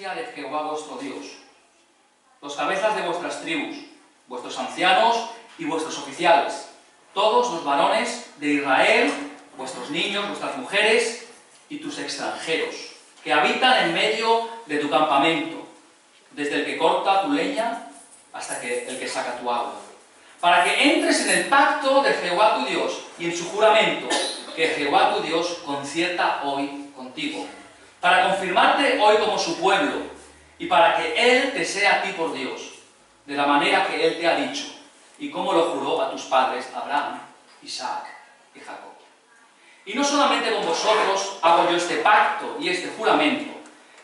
presencia de Jehová vuestro Dios, los cabezas de vuestras tribus, vuestros ancianos y vuestros oficiales, todos los varones de Israel, vuestros niños, vuestras mujeres y tus extranjeros, que habitan en medio de tu campamento, desde el que corta tu leña hasta el que saca tu agua, para que entres en el pacto de Jehová tu Dios y en su juramento que Jehová tu Dios concierta hoy contigo, para confirmarte hoy como su pueblo y para que Él te sea a ti por Dios, de la manera que Él te ha dicho y como lo juró a tus padres Abraham, Isaac y Jacob. Y no solamente con vosotros hago yo este pacto y este juramento,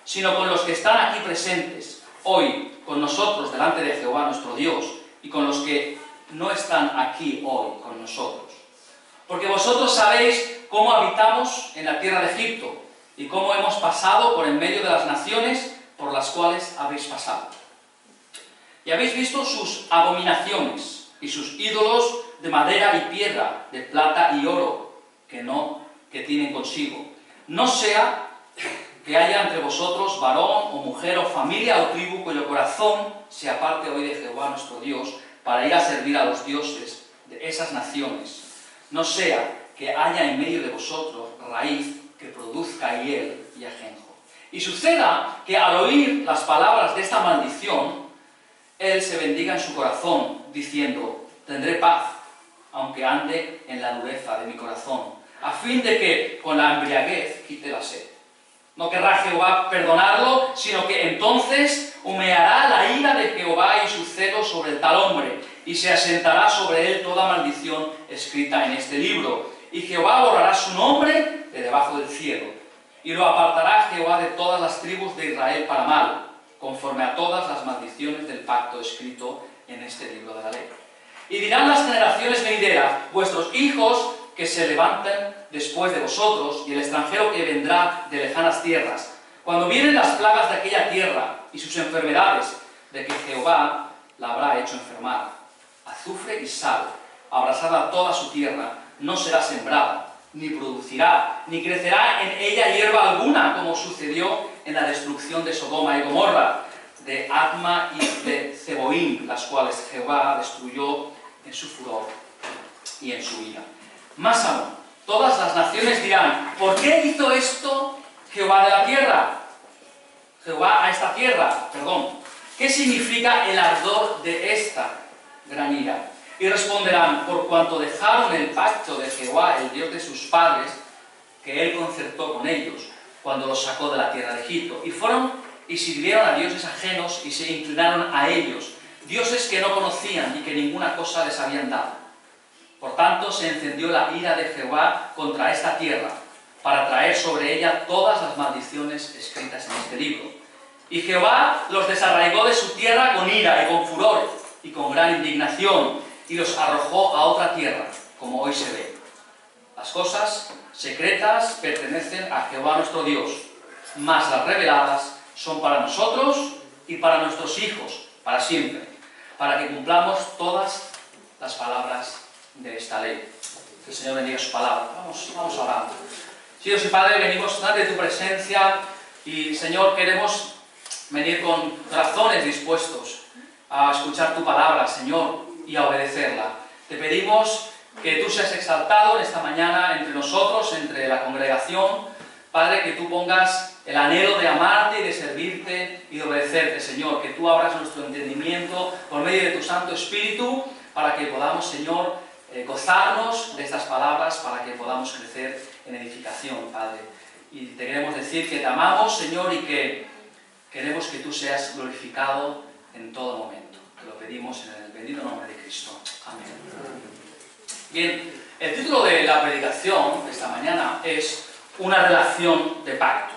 sino con los que están aquí presentes hoy con nosotros delante de Jehová nuestro Dios y con los que no están aquí hoy con nosotros. Porque vosotros sabéis cómo habitamos en la tierra de Egipto y cómo hemos pasado por en medio de las naciones por las cuales habéis pasado. Y habéis visto sus abominaciones y sus ídolos de madera y piedra, de plata y oro, que tienen consigo. No sea que haya entre vosotros varón o mujer o familia o tribu cuyo corazón se aparte hoy de Jehová nuestro Dios para ir a servir a los dioses de esas naciones. No sea que haya en medio de vosotros raíz que produzca hiel y ajenjo. Y suceda que al oír las palabras de esta maldición, él se bendiga en su corazón, diciendo: tendré paz, aunque ande en la dureza de mi corazón, a fin de que con la embriaguez quite la sed. No querrá Jehová perdonarlo, sino que entonces humeará la ira de Jehová y su celo sobre el tal hombre, y se asentará sobre él toda maldición escrita en este libro. Y Jehová borrará su nombre de debajo del cielo, y lo apartará Jehová de todas las tribus de Israel para mal, conforme a todas las maldiciones del pacto escrito en este libro de la ley. Y dirán las generaciones venideras: vuestros hijos que se levanten después de vosotros, y el extranjero que vendrá de lejanas tierras, cuando vienen las plagas de aquella tierra y sus enfermedades, de que Jehová la habrá hecho enfermar, azufre y sal, abrasada toda su tierra, no será sembrada, ni producirá, ni crecerá en ella hierba alguna, como sucedió en la destrucción de Sodoma y Gomorra, de Adma y de Zeboim, las cuales Jehová destruyó en su furor y en su ira. Más aún, todas las naciones dirán: ¿por qué hizo esto Jehová de la tierra? Jehová a esta tierra, perdón. ¿Qué significa el ardor de esta gran ira? Y responderán: por cuanto dejaron el pacto de Jehová, el Dios de sus padres, que él concertó con ellos cuando los sacó de la tierra de Egipto, y fueron y sirvieron a dioses ajenos y se inclinaron a ellos, dioses que no conocían y que ninguna cosa les habían dado. Por tanto se encendió la ira de Jehová contra esta tierra, para traer sobre ella todas las maldiciones escritas en este libro. Y Jehová los desarraigó de su tierra con ira y con furor y con gran indignación, y los arrojó a otra tierra, como hoy se ve. Las cosas secretas pertenecen a Jehová nuestro Dios, mas las reveladas son para nosotros y para nuestros hijos, para siempre, para que cumplamos todas las palabras de esta ley. Que el Señor bendiga su palabra. Vamos orando. Sí, Dios y Padre, venimos ante tu presencia y, Señor, queremos venir con corazones dispuestos a escuchar tu palabra, Señor, y a obedecerla. Te pedimos que tú seas exaltado en esta mañana entre nosotros, entre la congregación. Padre, que tú pongas el anhelo de amarte y de servirte y de obedecerte, Señor. Que tú abras nuestro entendimiento por medio de tu Santo Espíritu para que podamos, Señor, gozarnos de estas palabras, para que podamos crecer en edificación, Padre. Y te queremos decir que te amamos, Señor, y que queremos que tú seas glorificado en todo momento. Te lo pedimos en el bendito nombre de Cristo. Amén. Bien, el título de la predicación de esta mañana es una relación de pacto.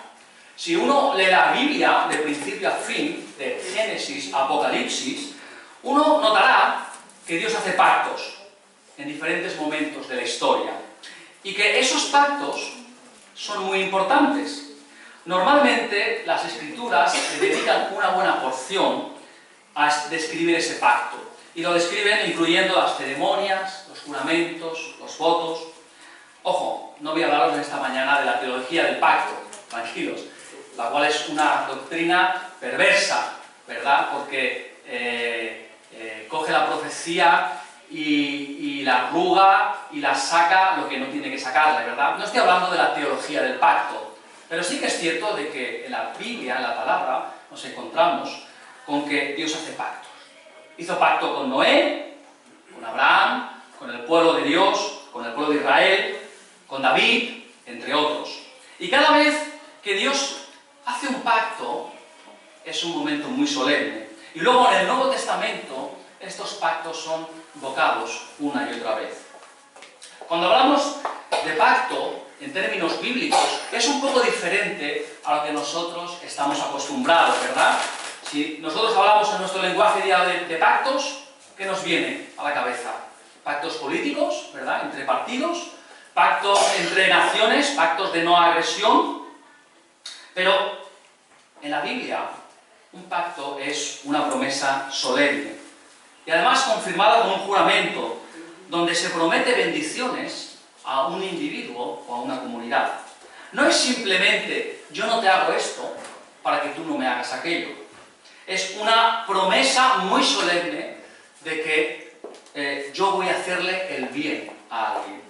Si uno lee la Biblia de principio a fin, de Génesis a Apocalipsis, uno notará que Dios hace pactos en diferentes momentos de la historia y que esos pactos son muy importantes. Normalmente las Escrituras le dedican una buena porción a describir ese pacto y lo describen incluyendo las ceremonias, los juramentos, los votos. Ojo, no voy a hablaros en esta mañana de la teología del pacto, tranquilos. la cual es una doctrina perversa, ¿verdad? Porque coge la profecía y la arruga y la saca lo que no tiene que sacarla, ¿verdad? No estoy hablando de la teología del pacto, pero sí que es cierto de que en la Biblia, en la palabra, nos encontramos con que Dios hace pactos. Hizo pacto con Noé, con Abraham, con el pueblo de Dios, con el pueblo de Israel, con David, entre otros. Y cada vez que Dios hace un pacto, es un momento muy solemne. Y luego en el Nuevo Testamento, estos pactos son invocados una y otra vez. Cuando hablamos de pacto, en términos bíblicos, es un poco diferente a lo que nosotros estamos acostumbrados, ¿verdad? Si nosotros hablamos en nuestro lenguaje diario de pactos, ¿qué nos viene a la cabeza? Pactos políticos, ¿verdad?, entre partidos, pactos entre naciones, pactos de no agresión. Pero en la Biblia, un pacto es una promesa solemne y además confirmada con un juramento, donde se promete bendiciones a un individuo o a una comunidad. No es simplemente, yo no te hago esto para que tú no me hagas aquello. Es una promesa muy solemne de que yo voy a hacerle el bien a alguien.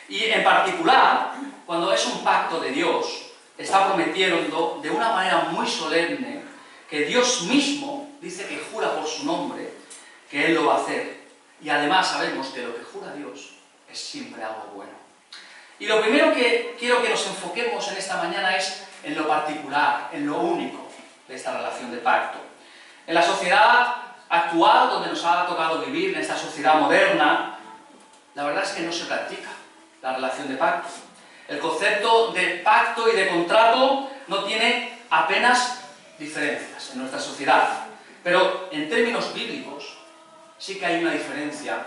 Y en particular, cuando es un pacto de Dios, está prometiendo de una manera muy solemne que Dios mismo dice que jura por su nombre que Él lo va a hacer. Y además sabemos que lo que jura Dios es siempre algo bueno. Y lo primero que quiero que nos enfoquemos en esta mañana es en lo particular, en lo único de esta relación de pacto. En la sociedad actual, donde nos ha tocado vivir, en esta sociedad moderna, la verdad es que no se practica la relación de pacto. El concepto de pacto y de contrato no tiene apenas diferencias en nuestra sociedad. Pero en términos bíblicos sí que hay una diferencia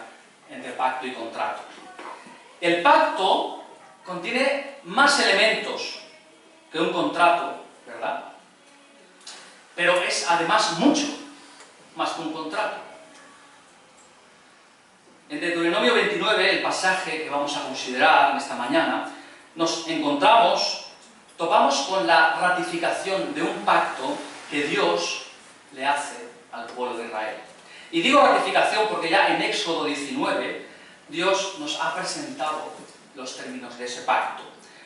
entre pacto y contrato. El pacto contiene más elementos que un contrato, ¿verdad? Pero es además mucho más que un contrato. En Deuteronomio 29, el pasaje que vamos a considerar en esta mañana, nos topamos con la ratificación de un pacto que Dios le hace al pueblo de Israel. Y digo ratificación porque ya en Éxodo 19, Dios nos ha presentado los términos de ese pacto.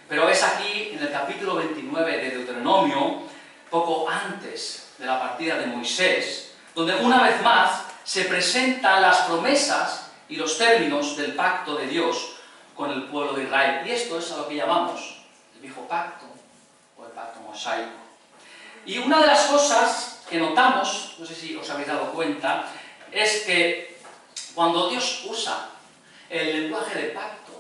Pero es aquí, en el capítulo 29 de Deuteronomio, poco antes de la partida de Moisés, donde una vez más se presentan las promesas y los términos del pacto de Dios con el pueblo de Israel. Y esto es a lo que llamamos el viejo pacto o el pacto mosaico. Y una de las cosas que notamos, no sé si os habéis dado cuenta, es que cuando Dios usa el lenguaje de pacto,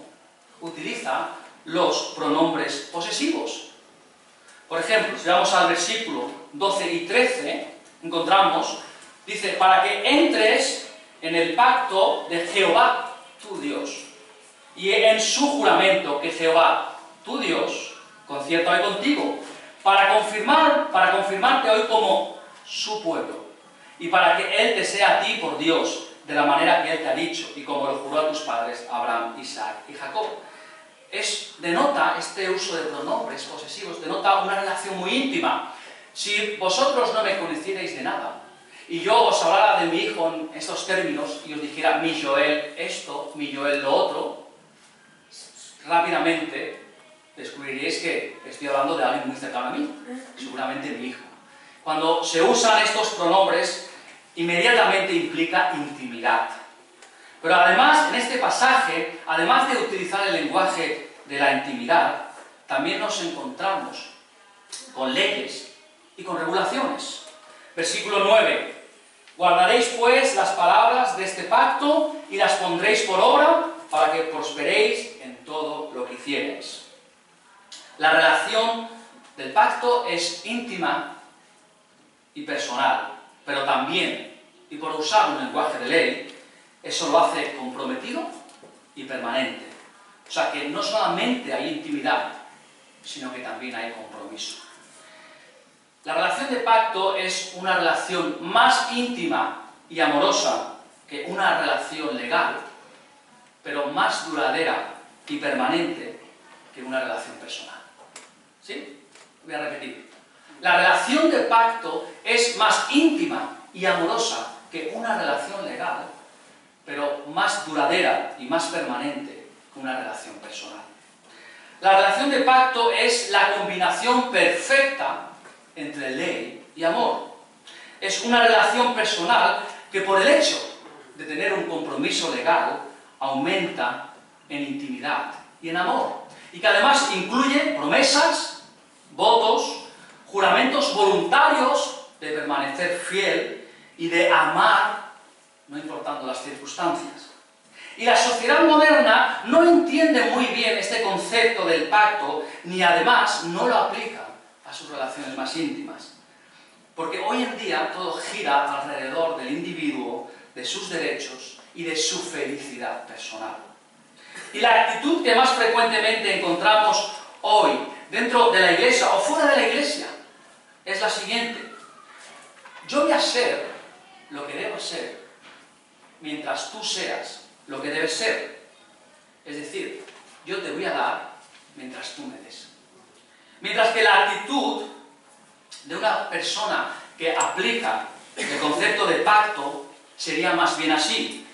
utiliza los pronombres posesivos. Por ejemplo, si vamos al versículo 12 y 13, encontramos, dice, para que entres en el pacto de Jehová, tu Dios, y en su juramento que Jehová, tu Dios, concierta hoy contigo, para confirmarte hoy como su pueblo, y para que Él te sea a ti por Dios, de la manera que Él te ha dicho, y como lo juró a tus padres, Abraham, Isaac y Jacob. Denota este uso de pronombres posesivos, denota una relación muy íntima. Si vosotros no me conocierais de nada, y yo os hablara de mi hijo en estos términos, y os dijera mi Joel esto, mi Joel lo otro, rápidamente descubriríais que estoy hablando de alguien muy cercano a mí, seguramente mi hijo. Cuando se usan estos pronombres, inmediatamente implica intimidad. Pero además, en este pasaje, además de utilizar el lenguaje de la intimidad, también nos encontramos con leyes y con regulaciones. Versículo 9. Guardaréis pues las palabras de este pacto y las pondréis por obra para que prosperéis en todo lo que hiciereis. La relación del pacto es íntima y personal, pero también, y por usar un lenguaje de ley, eso lo hace comprometido y permanente. O sea que no solamente hay intimidad, sino que también hay compromiso. La relación de pacto es una relación más íntima y amorosa que una relación legal, pero más duradera y permanente que una relación personal. ¿Sí? Voy a repetir. La relación de pacto es más íntima y amorosa que una relación legal, pero más duradera y más permanente que una relación personal. La relación de pacto es la combinación perfecta entre ley y amor. Es una relación personal que por el hecho de tener un compromiso legal aumenta en intimidad y en amor, y que además incluye promesas, votos, juramentos voluntarios de permanecer fiel y de amar, no importando las circunstancias. Y la sociedad moderna no entiende muy bien este concepto del pacto, ni además no lo aplica a sus relaciones más íntimas. Porque hoy en día todo gira alrededor del individuo, de sus derechos y de su felicidad personal. Y la actitud que más frecuentemente encontramos hoy dentro de la iglesia o fuera de la iglesia es la siguiente: yo voy a ser lo que debo ser mientras tú seas lo que debes ser. Es decir, yo te voy a dar mientras tú me des. Mientras que la actitud de una persona que aplica el concepto de pacto sería más bien así: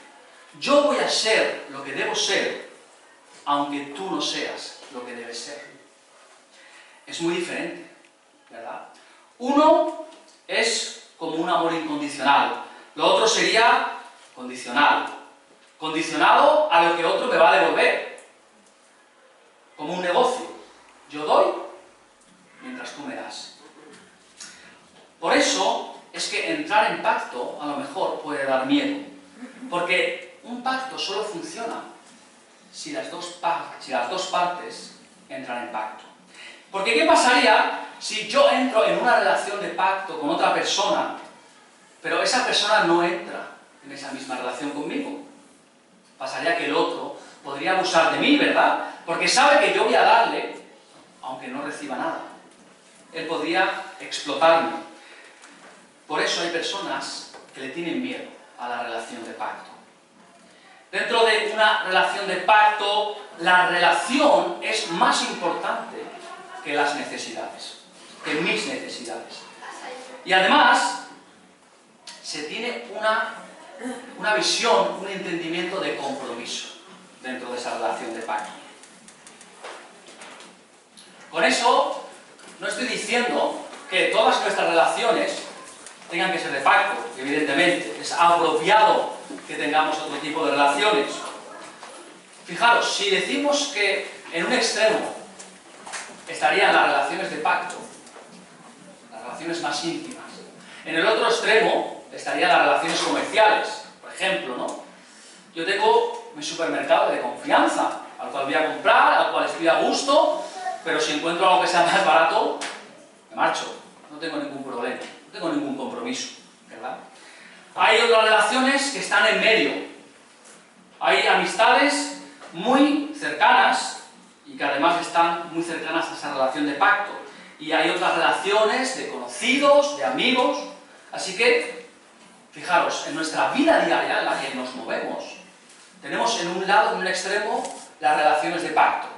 yo voy a ser lo que debo ser, aunque tú no seas lo que debes ser. Es muy diferente, ¿verdad? Uno es como un amor incondicional, lo otro sería condicional, condicionado a lo que otro me va a devolver, como un negocio. Yo doy mientras tú me das. Por eso es que entrar en pacto a lo mejor puede dar miedo, porque un pacto solo funciona si las dos partes entran en pacto. Porque ¿qué pasaría si yo entro en una relación de pacto con otra persona, pero esa persona no entra en esa misma relación conmigo? Pasaría que el otro podría abusar de mí, ¿verdad? Porque sabe que yo voy a darle, aunque no reciba nada. Él podría explotarme. Por eso hay personas que le tienen miedo a la relación de pacto. Dentro de una relación de pacto, la relación es más importante que las necesidades, que mis necesidades. Y además, se tiene una visión, un entendimiento de compromiso dentro de esa relación de pacto. Con eso, no estoy diciendo que todas nuestras relaciones tengan que ser de pacto, evidentemente. Es apropiado que tengamos otro tipo de relaciones. Fijaros, si decimos que en un extremo estarían las relaciones de pacto, las relaciones más íntimas, en el otro extremo estarían las relaciones comerciales. Por ejemplo, ¿no? Yo tengo mi supermercado de confianza, al cual voy a comprar, al cual estoy a gusto, pero si encuentro algo que sea más barato, me marcho, no tengo ningún problema, no tengo ningún compromiso, ¿verdad? Hay otras relaciones que están en medio. Hay amistades muy cercanas y que además están muy cercanas a esa relación de pacto. Y hay otras relaciones de conocidos, de amigos. Así que, fijaros, en nuestra vida diaria en la que nos movemos, tenemos en un lado, en un extremo, las relaciones de pacto,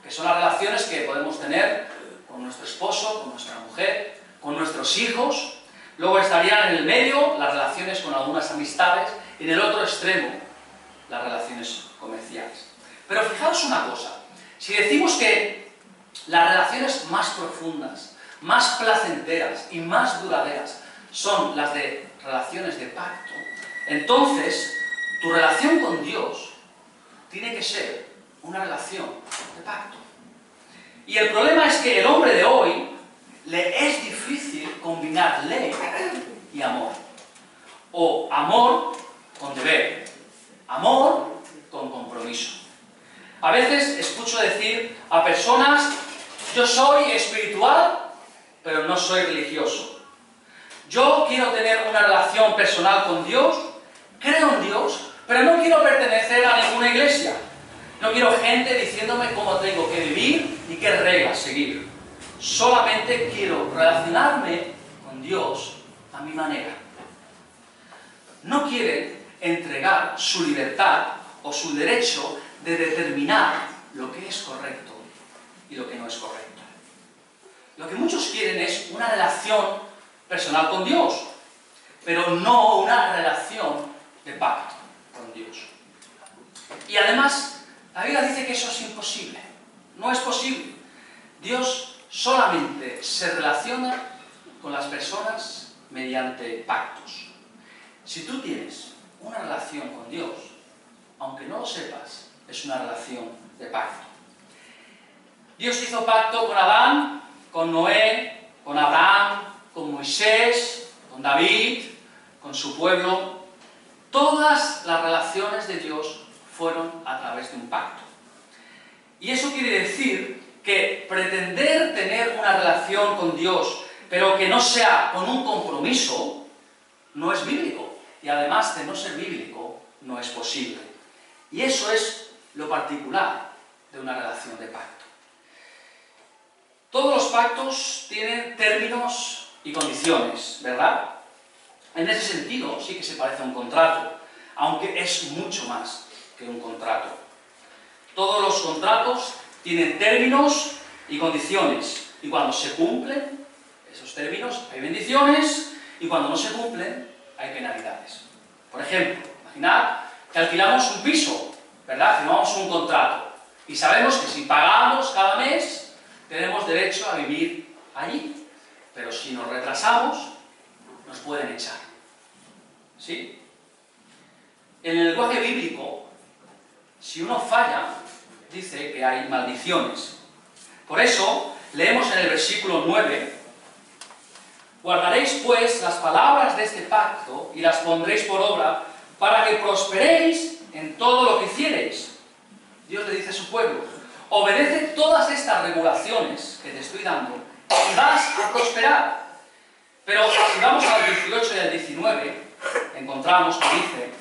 que son las relaciones que podemos tener con nuestro esposo, con nuestra mujer, con nuestros hijos. Luego estarían en el medio las relaciones con algunas amistades y en el otro extremo las relaciones comerciales. Pero fijaos una cosa, si decimos que las relaciones más profundas, más placenteras y más duraderas son las de relaciones de pacto, entonces tu relación con Dios tiene que ser una relación de pacto. Y el problema es que el hombre de hoy le es difícil combinar ley y amor. O amor con deber, amor con compromiso. A veces escucho decir a personas: yo soy espiritual, pero no soy religioso. Yo quiero tener una relación personal con Dios, creo en Dios, pero no quiero pertenecer a ninguna iglesia. No quiero gente diciéndome cómo tengo que vivir ni qué reglas seguir. Solamente quiero relacionarme con Dios a mi manera. No quieren entregar su libertad o su derecho de determinar lo que es correcto y lo que no es correcto. Lo que muchos quieren es una relación personal con Dios, pero no una relación de pacto con Dios. Y además, la Biblia dice que eso es imposible. No es posible. Dios solamente se relaciona con las personas mediante pactos. Si tú tienes una relación con Dios, aunque no lo sepas, es una relación de pacto. Dios hizo pacto con Adán, con Noé, con Abraham, con Moisés, con David, con su pueblo. Todas las relaciones de Dios fueron a través de un pacto. Y eso quiere decir que pretender tener una relación con Dios, pero que no sea con un compromiso, no es bíblico. Y además de no ser bíblico, no es posible. Y eso es lo particular de una relación de pacto. Todos los pactos tienen términos y condiciones, ¿verdad? En ese sentido sí que se parece a un contrato, aunque es mucho más que un contrato. Todos los contratos tienen términos y condiciones, y cuando se cumplen esos términos hay bendiciones, y cuando no se cumplen hay penalidades. Por ejemplo, imaginad que alquilamos un piso, ¿verdad? Firmamos un contrato, y sabemos que si pagamos cada mes tenemos derecho a vivir allí, pero si nos retrasamos nos pueden echar. ¿Sí? En el lenguaje bíblico, si uno falla, dice que hay maldiciones. Por eso, leemos en el versículo 9: guardaréis pues las palabras de este pacto y las pondréis por obra para que prosperéis en todo lo que hiciereis. Dios le dice a su pueblo: obedece todas estas regulaciones que te estoy dando y vas a prosperar. Pero si vamos al 18 y al 19, encontramos que dice: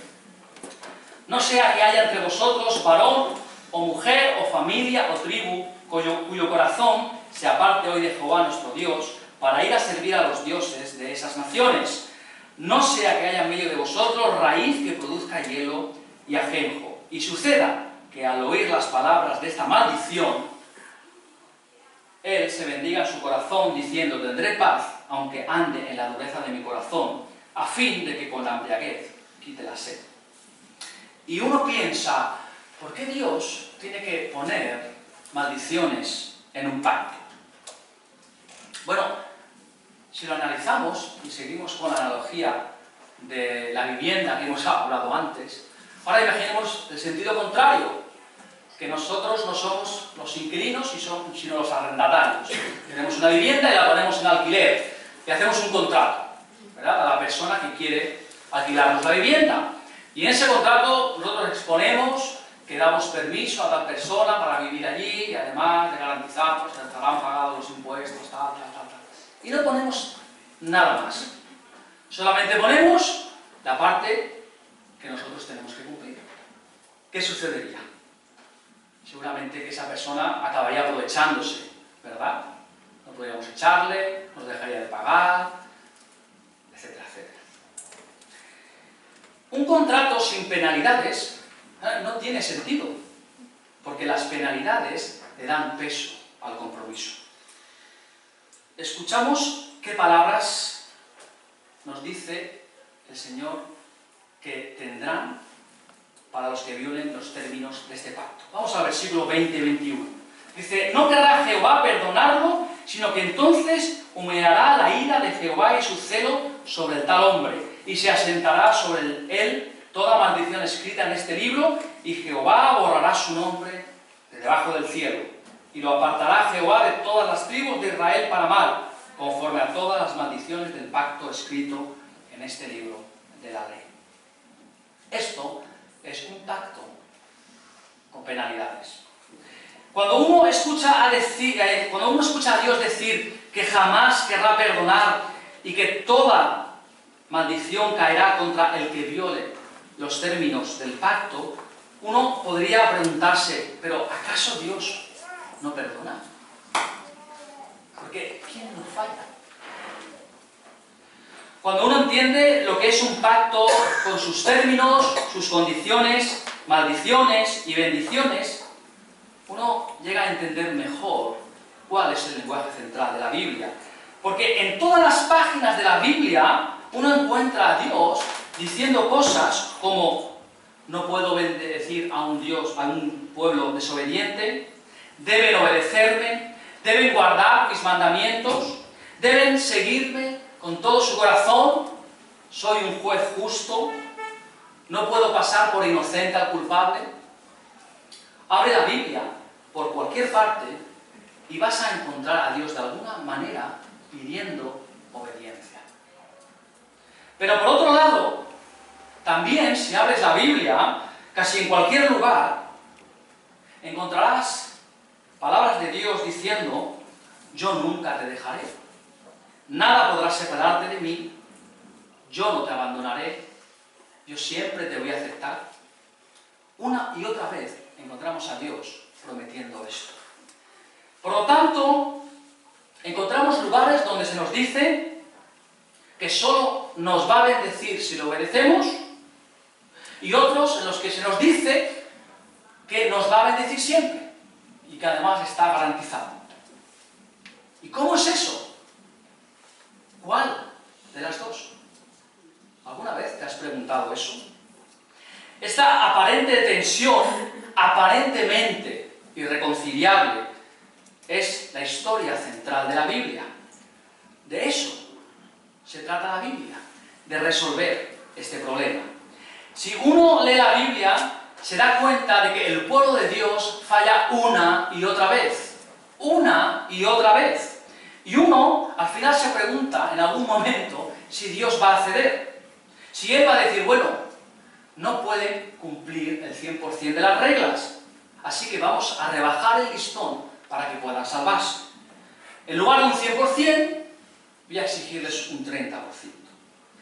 no sea que haya entre vosotros varón o mujer o familia o tribu cuyo corazón se aparte hoy de Jehová nuestro Dios para ir a servir a los dioses de esas naciones. No sea que haya en medio de vosotros raíz que produzca hielo y ajenjo. Y suceda que al oír las palabras de esta maldición, él se bendiga en su corazón diciendo: tendré paz, aunque ande en la dureza de mi corazón, a fin de que con la embriaguez quite la sed. Y uno piensa, ¿por qué Dios tiene que poner maldiciones en un pacto? Bueno, si lo analizamos y seguimos con la analogía de la vivienda que hemos hablado antes, ahora imaginemos el sentido contrario, que nosotros no somos los inquilinos sino los arrendatarios. Tenemos una vivienda y la ponemos en alquiler y hacemos un contrato, ¿verdad?, a la persona que quiere alquilarnos la vivienda. Y en ese contrato nosotros exponemos que damos permiso a tal persona para vivir allí y además le garantizamos que estarán pagados los impuestos, tal. Y no ponemos nada más. Solamente ponemos la parte que nosotros tenemos que cumplir. ¿Qué sucedería? Seguramente que esa persona acabaría aprovechándose, ¿verdad? No podríamos echarle, nos dejaría de pagar, etcétera, etcétera. Un contrato sin penalidades no tiene sentido, porque las penalidades le dan peso al compromiso. Escuchamos qué palabras nos dice el Señor que tendrán para los que violen los términos de este pacto. Vamos al versículo 20 y 21. Dice: no querrá Jehová perdonarlo, sino que entonces humeará la ira de Jehová y su celo sobre el tal hombre, y se asentará sobre él toda maldición escrita en este libro, y Jehová borrará su nombre de debajo del cielo, y lo apartará Jehová de todas las tribus de Israel para mal, conforme a todas las maldiciones del pacto escrito en este libro de la ley. Esto es un pacto con penalidades. Cuando uno escucha a Dios decir que jamás querrá perdonar y que toda maldición caerá contra el que viole los términos del pacto, uno podría preguntarse: ¿pero acaso Dios no perdona? Porque ¿quién no falla? Cuando uno entiende lo que es un pacto con sus términos, sus condiciones, maldiciones y bendiciones, uno llega a entender mejor cuál es el lenguaje central de la Biblia. Porque en todas las páginas de la Biblia uno encuentra a Dios diciendo cosas como: no puedo bendecir a un Dios, a un pueblo desobediente, deben obedecerme, deben guardar mis mandamientos, deben seguirme con todo su corazón, soy un juez justo, no puedo pasar por inocente al culpable. Abre la Biblia por cualquier parte y vas a encontrar a Dios de alguna manera pidiendo obediencia. Pero por otro lado, también si abres la Biblia, casi en cualquier lugar, encontrarás palabras de Dios diciendo: yo nunca te dejaré, nada podrá separarte de mí, yo no te abandonaré, yo siempre te voy a aceptar. Una y otra vez encontramos a Dios prometiendo esto. Por lo tanto, encontramos lugares donde se nos dice que solo nos va a bendecir si lo obedecemos, y otros en los que se nos dice que nos va a bendecir siempre y que además está garantizado. ¿Y cómo es eso? ¿Cuál de las dos? ¿Alguna vez te has preguntado eso? Esta aparente tensión, aparentemente irreconciliable, es la historia central de la Biblia. De eso se trata la Biblia, de resolver este problema. Si uno lee la Biblia, se da cuenta de que el pueblo de Dios falla una y otra vez. Una y otra vez. Y uno al final se pregunta en algún momento si Dios va a ceder. Si Él va a decir: bueno, no pueden cumplir el 100% de las reglas, así que vamos a rebajar el listón para que puedan salvarse. En lugar de un 100%, voy a exigirles un 30%,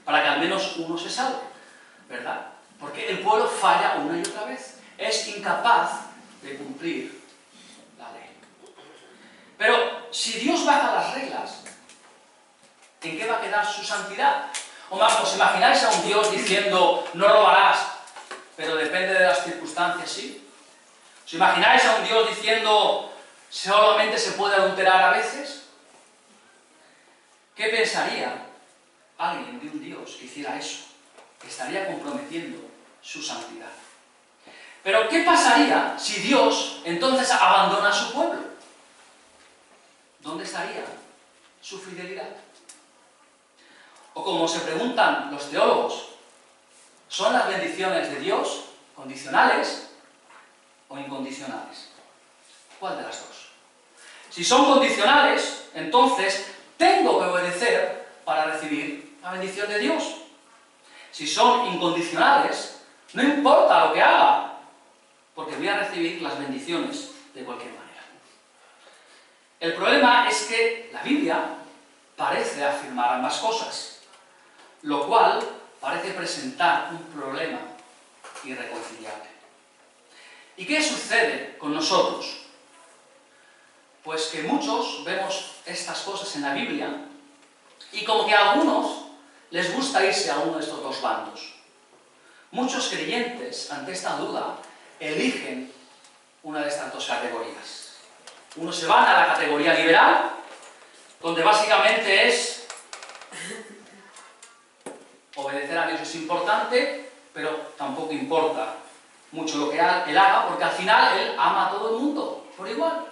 para que al menos uno se salve, ¿verdad? Porque el pueblo falla una y otra vez, es incapaz de cumplir la ley. Pero si Dios baja las reglas, ¿en qué va a quedar su santidad? ¿Os imagináis a un Dios diciendo: no robarás, pero depende de las circunstancias, sí? ¿Os imagináis a un Dios diciendo: solamente se puede adulterar a veces? ¿Qué pensaría alguien de un Dios que hiciera eso? Que estaría comprometiendo su santidad. Pero ¿qué pasaría si Dios entonces abandona a su pueblo? ¿Dónde estaría su fidelidad? O como se preguntan los teólogos, ¿son las bendiciones de Dios condicionales o incondicionales? ¿Cuál de las dos? Si son condicionales, entonces tengo que obedecer para recibir la bendición de Dios. Si son incondicionales, no importa lo que haga, porque voy a recibir las bendiciones de cualquier manera. El problema es que la Biblia parece afirmar ambas cosas, lo cual parece presentar un problema irreconciliable. ¿Y qué sucede con nosotros? Pues que muchos vemos estas cosas en la Biblia y como que a algunos les gusta irse a uno de estos dos bandos. Muchos creyentes, ante esta duda, eligen una de estas dos categorías. Unos se van a la categoría liberal, donde básicamente es: obedecer a Dios es importante, pero tampoco importa mucho lo que Él haga, porque al final Él ama a todo el mundo por igual.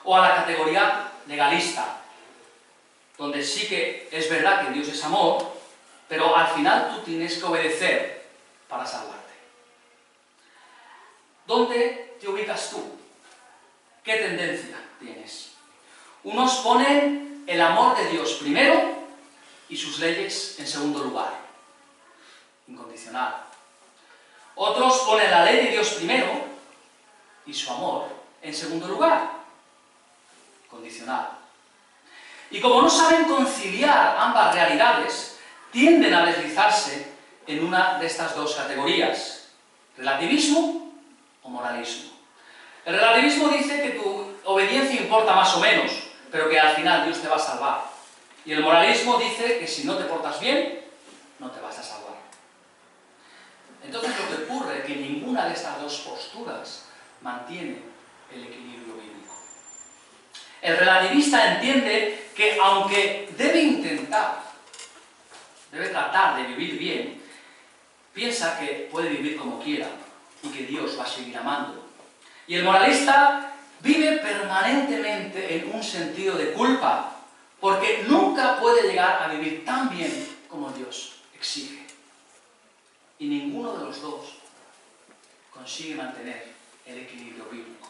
O a la categoría legalista, donde sí que es verdad que Dios es amor, pero al final tú tienes que obedecer para salvarte. ¿Dónde te ubicas tú? ¿Qué tendencia tienes? Unos ponen el amor de Dios primero y sus leyes en segundo lugar, incondicional. Otros ponen la ley de Dios primero y su amor en segundo lugar, condicional. Y como no saben conciliar ambas realidades, tienden a deslizarse en una de estas dos categorías: relativismo o moralismo. El relativismo dice que tu obediencia importa más o menos, pero que al final Dios te va a salvar. Y el moralismo dice que si no te portas bien, no te vas a salvar. Entonces lo que ocurre es que ninguna de estas dos posturas mantiene el equilibrio bíblico. El relativista entiende que aunque debe tratar de vivir bien, piensa que puede vivir como quiera y que Dios va a seguir amando. Y el moralista vive permanentemente en un sentido de culpa, porque nunca puede llegar a vivir tan bien como Dios exige. Y ninguno de los dos consigue mantener el equilibrio bíblico.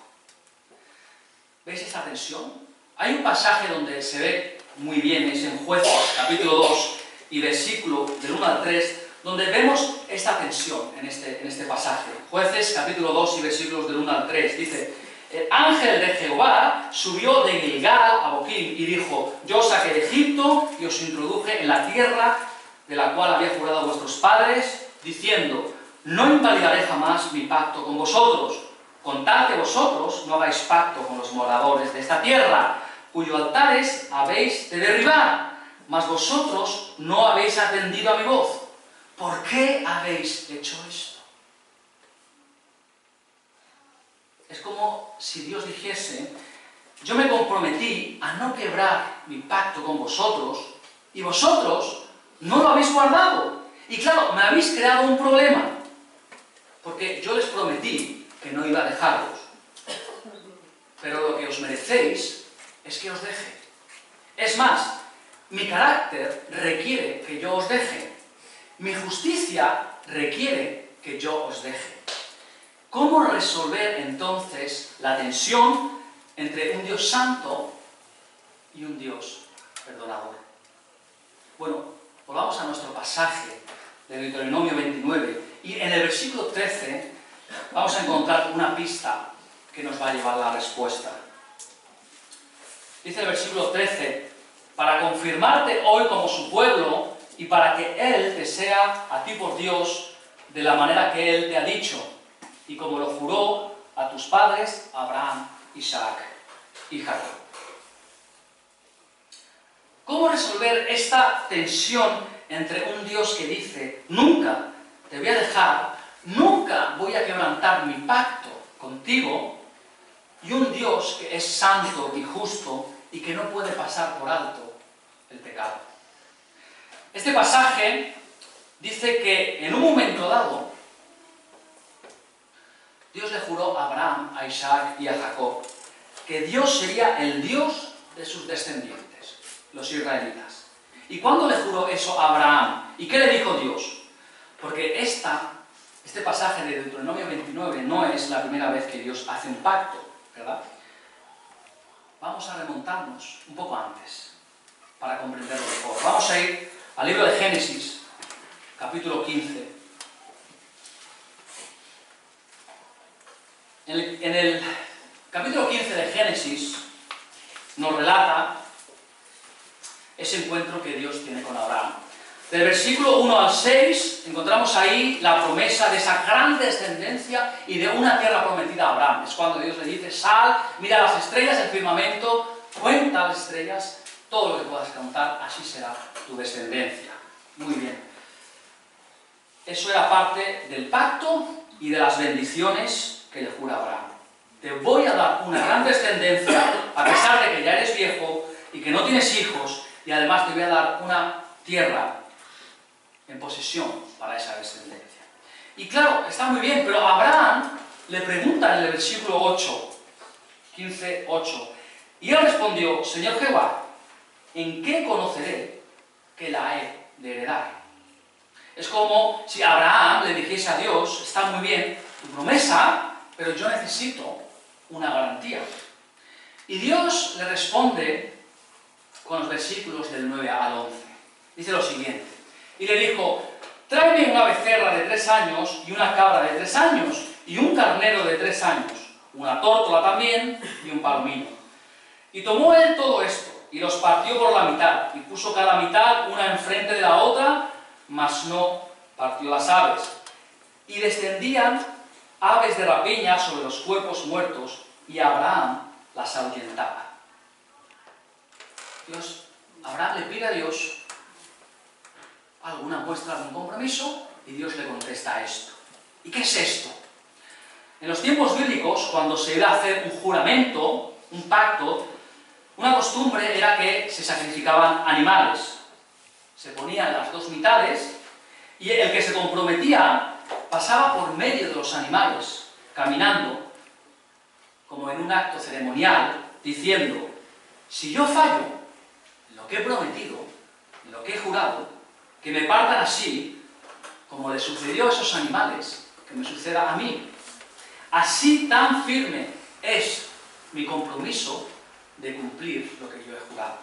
¿Veis esta tensión? Hay un pasaje donde se ve muy bien, es en Jueces, capítulo 2, y versículo del 1 al 3, donde vemos esta tensión en este pasaje. Jueces, capítulo 2 y versículos del 1 al 3, dice: el ángel de Jehová subió de Gilgal a Boquim y dijo: yo os saqué de Egipto y os introduje en la tierra de la cual había jurado a vuestros padres, diciendo: no invalidaré jamás mi pacto con vosotros, con tal que vosotros no hagáis pacto con los moradores de esta tierra, cuyos altares habéis de derribar, mas vosotros no habéis atendido a mi voz. ¿Por qué habéis hecho esto? Es como si Dios dijese: yo me comprometí a no quebrar mi pacto con vosotros y vosotros no lo habéis guardado. Y claro, me habéis creado un problema, porque yo les prometí que no iba a dejaros. Pero lo que os merecéis es que os deje. Es más, mi carácter requiere que yo os deje. Mi justicia requiere que yo os deje. ¿Cómo resolver entonces la tensión entre un Dios santo y un Dios perdonador? Bueno, volvamos a nuestro pasaje de Deuteronomio 29 y en el versículo 13 vamos a encontrar una pista que nos va a llevar a la respuesta. Dice el versículo 13: para confirmarte hoy como su pueblo y para que Él te sea a ti por Dios de la manera que Él te ha dicho, y como lo juró a tus padres, Abraham, Isaac y Jacob. ¿Cómo resolver esta tensión entre un Dios que dice: nunca te voy a dejar, nunca voy a quebrantar mi pacto contigo, y un Dios que es santo y justo y que no puede pasar por alto el pecado? Este pasaje dice que en un momento dado Dios le juró a Abraham, a Isaac y a Jacob que Dios sería el Dios de sus descendientes, los israelitas. ¿Y cuándo le juró eso a Abraham? ¿Y qué le dijo Dios? Porque este pasaje de Deuteronomio 29 no es la primera vez que Dios hace un pacto, ¿verdad? Vamos a remontarnos un poco antes para comprenderlo mejor. Vamos a ir al libro de Génesis, capítulo 15. En el capítulo 15 de Génesis nos relata ese encuentro que Dios tiene con Abraham. Del versículo 1 al 6 encontramos ahí la promesa de esa gran descendencia y de una tierra prometida a Abraham. Es cuando Dios le dice: sal, mira las estrellas del firmamento, cuenta las estrellas, todo lo que puedas contar, así será tu descendencia. Muy bien. Eso era parte del pacto y de las bendiciones que le jura Abraham. Te voy a dar una gran descendencia, a pesar de que ya eres viejo y que no tienes hijos, y además te voy a dar una tierra en posesión para esa descendencia. Y claro, está muy bien, pero Abraham le pregunta en el versículo 8, 15:8, y él respondió: Señor Jehová, ¿en qué conoceré que la he de heredar? Es como si Abraham le dijese a Dios: está muy bien tu promesa, pero yo necesito una garantía. Y Dios le responde con los versículos del 9 al 11. Dice lo siguiente: y le dijo: tráeme una becerra de 3 años y una cabra de 3 años y un carnero de 3 años, una tórtola también y un palomino. Y tomó él todo esto y los partió por la mitad y puso cada mitad una enfrente de la otra, mas no partió las aves. Y descendían aves de rapiña sobre los cuerpos muertos y Abraham las ahuyentaba. Abraham le pide a Dios alguna muestra de un compromiso y Dios le contesta esto. ¿Y qué es esto? En los tiempos bíblicos, cuando se iba a hacer un juramento, un pacto, Una costumbre era que se sacrificaban animales. Se ponían las dos mitades y el que se comprometía pasaba por medio de los animales, caminando, como en un acto ceremonial, diciendo: si yo fallo en lo que he prometido, en lo que he jurado, que me partan así, como le sucedió a esos animales, que me suceda a mí. Así tan firme es mi compromiso de cumplir lo que yo he jurado.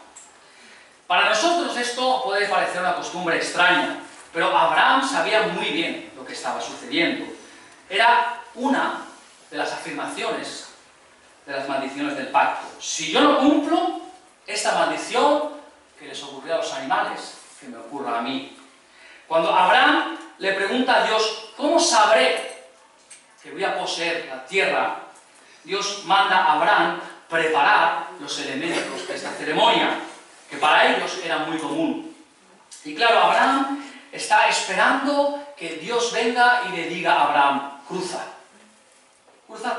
Para nosotros esto puede parecer una costumbre extraña, pero Abraham sabía muy bien lo que estaba sucediendo. Era una de las afirmaciones de las maldiciones del pacto. Si yo no cumplo esta maldición que les ocurrió a los animales, que me ocurra a mí. Cuando Abraham le pregunta a Dios: ¿cómo sabré que voy a poseer la tierra?, Dios manda a Abraham preparar los elementos de esta ceremonia, que para ellos era muy común. Y claro, Abraham está esperando que Dios venga y le diga a Abraham: cruza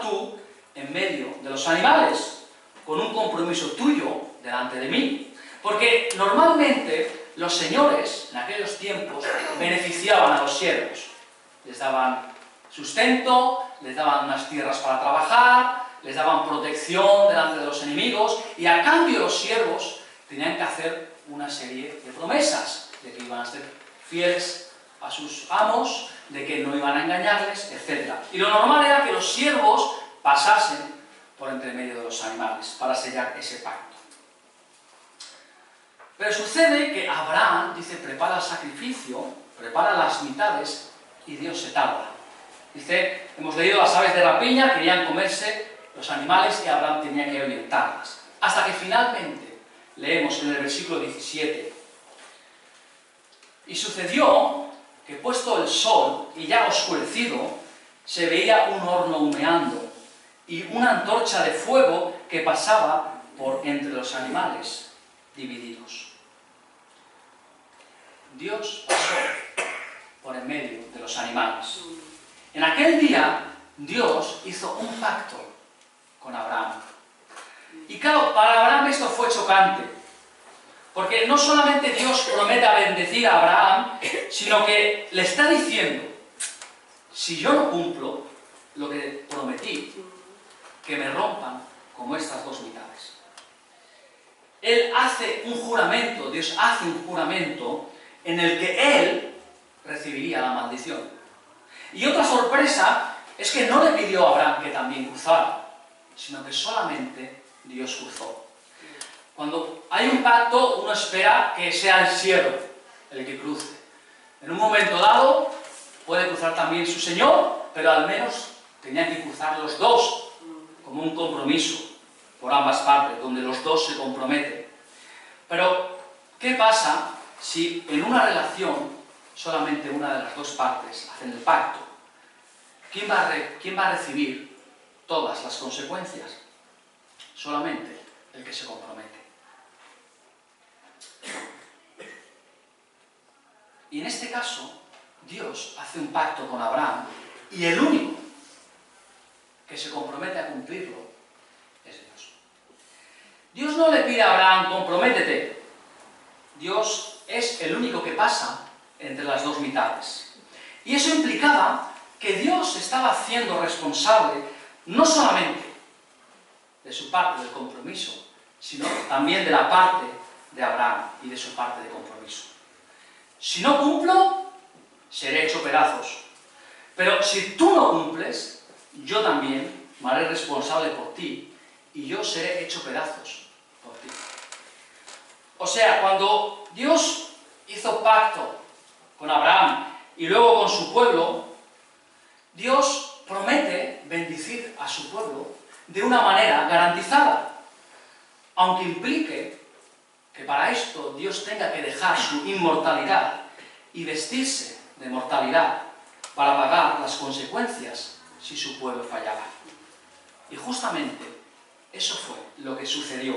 tú en medio de los animales, con un compromiso tuyo delante de mí. Porque normalmente los señores, en aquellos tiempos, beneficiaban a los siervos. Les daban sustento, les daban unas tierras para trabajar, les daban protección delante de los enemigos, y a cambio los siervos tenían que hacer una serie de promesas, de que iban a ser fieles a sus amos, de que no iban a engañarles, etc. Y lo normal era que los siervos pasasen por entre medio de los animales para sellar ese pacto. Pero sucede que Abraham dice: prepara el sacrificio, prepara las mitades, y Dios se tarda. Dice, hemos leído: las aves de rapiña querían comerse los animales y Abraham tenía que ahuyentarlas. Hasta que finalmente leemos en el versículo 17: y sucedió que, puesto el sol y ya oscurecido, se veía un horno humeando y una antorcha de fuego que pasaba por entre los animales divididos. Dios pasó por en medio de los animales. En aquel día, Dios hizo un pacto con Abraham. Y claro, para Abraham esto fue chocante, porque no solamente Dios promete a bendecir a Abraham, sino que le está diciendo: si yo no cumplo lo que prometí, que me rompan como estas dos mitades. Él hace un juramento, Dios hace un juramento en el que él recibiría la maldición. Y otra sorpresa es que no le pidió a Abraham que también cruzara, sino que solamente Dios cruzó. Cuando hay un pacto, uno espera que sea el siervo el que cruce. En un momento dado puede cruzar también su señor, pero al menos tenían que cruzar los dos, como un compromiso por ambas partes, donde los dos se comprometen. Pero, ¿qué pasa si en una relación solamente una de las dos partes hacen el pacto? ¿Quién va a recibir todas las consecuencias? Solamente el que se compromete. Y en este caso, Dios hace un pacto con Abraham, y el único que se compromete a cumplirlo es Dios. Dios no le pide a Abraham: comprométete. Dios es el único que pasa entre las dos mitades. Y eso implicaba que Dios estaba haciendo responsable no solamente de su parte del compromiso, sino también de la parte de Abraham y de su parte de compromiso. Si no cumplo, seré hecho pedazos. Pero si tú no cumples, yo también me haré responsable por ti y yo seré hecho pedazos por ti. O sea, cuando Dios hizo pacto con Abraham y luego con su pueblo, Dios promete bendecir a su pueblo de una manera garantizada, aunque implique que para esto Dios tenga que dejar su inmortalidad y vestirse de mortalidad para pagar las consecuencias si su pueblo fallaba. Y justamente eso fue lo que sucedió.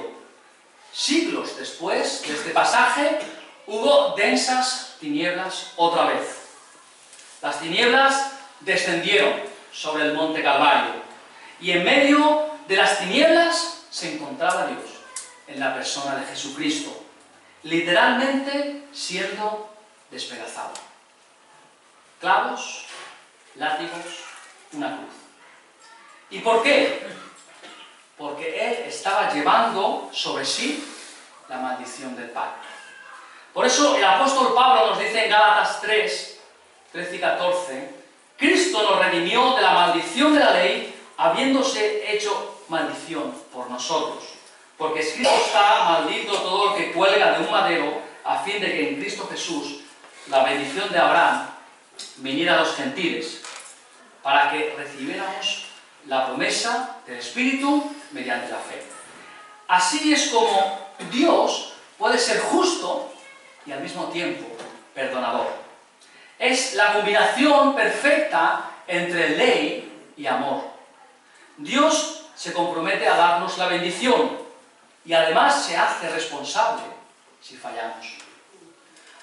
Siglos después de este pasaje, hubo densas tinieblas otra vez. Las tinieblas descendieron sobre el monte Calvario, y en medio de las tinieblas se encontraba Dios. en la persona de Jesucristo, literalmente siendo despedazado. Clavos, látigos, una cruz. ¿Y por qué? Porque Él estaba llevando sobre sí la maldición del pacto. Por eso el apóstol Pablo nos dice en Gálatas 3, 13 y 14, Cristo nos redimió de la maldición de la ley, habiéndose hecho maldición por nosotros. Porque escrito está, maldito todo el que cuelga de un madero, a fin de que en Cristo Jesús la bendición de Abraham viniera a los gentiles, para que recibiéramos la promesa del Espíritu mediante la fe. Así es como Dios puede ser justo y al mismo tiempo perdonador. Es la combinación perfecta entre ley y amor. Dios se compromete a darnos la bendición y además se hace responsable si fallamos.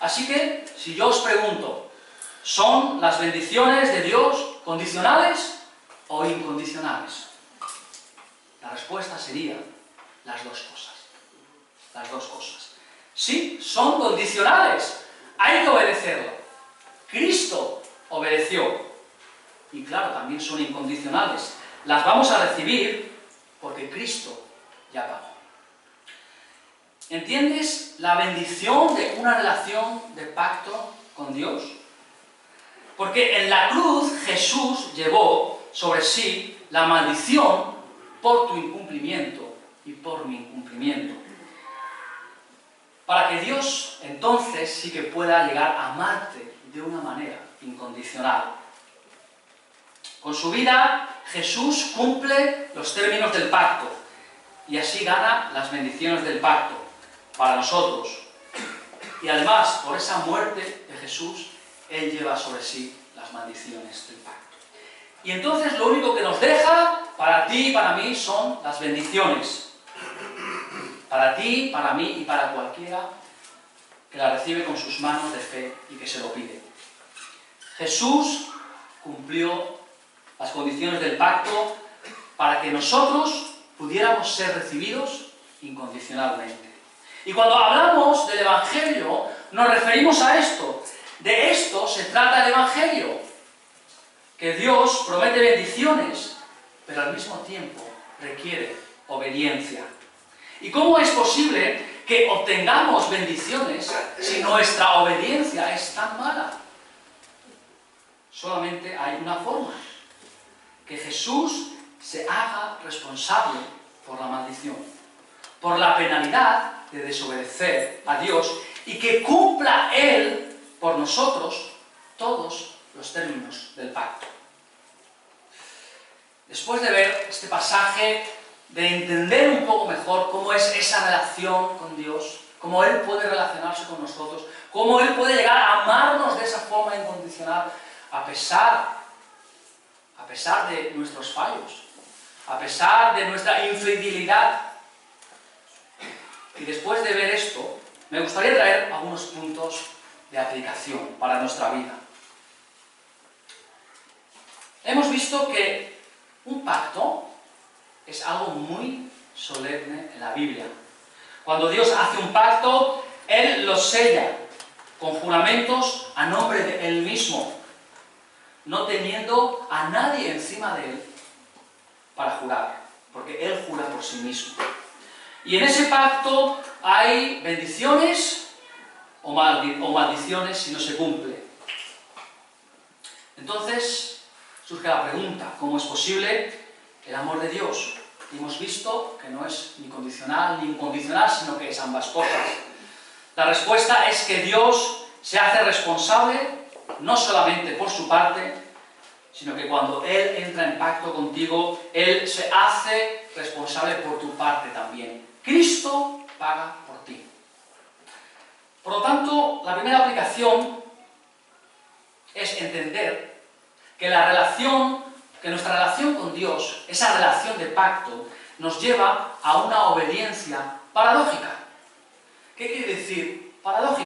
Así que, si yo os pregunto, ¿son las bendiciones de Dios condicionales o incondicionales? La respuesta sería las dos cosas. Las dos cosas. Sí, son condicionales. Hay que obedecerlo. Cristo obedeció. Y claro, también son incondicionales. Las vamos a recibir porque Cristo ya pagó. ¿Entiendes la bendición de una relación de pacto con Dios? Porque en la cruz Jesús llevó sobre sí la maldición por tu incumplimiento y por mi incumplimiento. Para que Dios entonces sí que pueda llegar a amarte de una manera incondicional. Con su vida Jesús cumple los términos del pacto y así gana las bendiciones del pacto para nosotros. Y además, por esa muerte de Jesús, Él lleva sobre sí las maldiciones del pacto. Y entonces lo único que nos deja, para ti y para mí, son las bendiciones. Para ti, para mí y para cualquiera que la recibe con sus manos de fe y que se lo pide. Jesús cumplió las condiciones del pacto para que nosotros pudiéramos ser recibidos incondicionalmente. Y cuando hablamos del Evangelio, nos referimos a esto. De esto se trata el Evangelio. Que Dios promete bendiciones, pero al mismo tiempo requiere obediencia. ¿Y cómo es posible que obtengamos bendiciones si nuestra obediencia es tan mala? Solamente hay una forma. Que Jesús se haga responsable por la maldición, por la penalidad de desobedecer a Dios y que cumpla Él por nosotros todos los términos del pacto. Después de ver este pasaje, de entender un poco mejor cómo es esa relación con Dios, cómo Él puede relacionarse con nosotros, cómo Él puede llegar a amarnos de esa forma incondicional, a pesar de nuestros fallos, a pesar de nuestra infidelidad. Y después de ver esto, me gustaría traer algunos puntos de aplicación para nuestra vida. Hemos visto que un pacto es algo muy solemne en la Biblia. Cuando Dios hace un pacto, Él lo sella con juramentos a nombre de Él mismo, no teniendo a nadie encima de Él para jurar, porque Él jura por sí mismo. Y en ese pacto hay bendiciones o maldiciones si no se cumple. Entonces surge la pregunta, ¿cómo es posible el amor de Dios? Y hemos visto que no es ni condicional ni incondicional, sino que es ambas cosas. La respuesta es que Dios se hace responsable no solamente por su parte, sino que cuando Él entra en pacto contigo, Él se hace responsable por tu parte también. Cristo paga por ti. Por lo tanto, la primera aplicación es entender que nuestra relación con Dios, esa relación de pacto, nos lleva a una obediencia paradójica. ¿Qué quiere decir paradójica?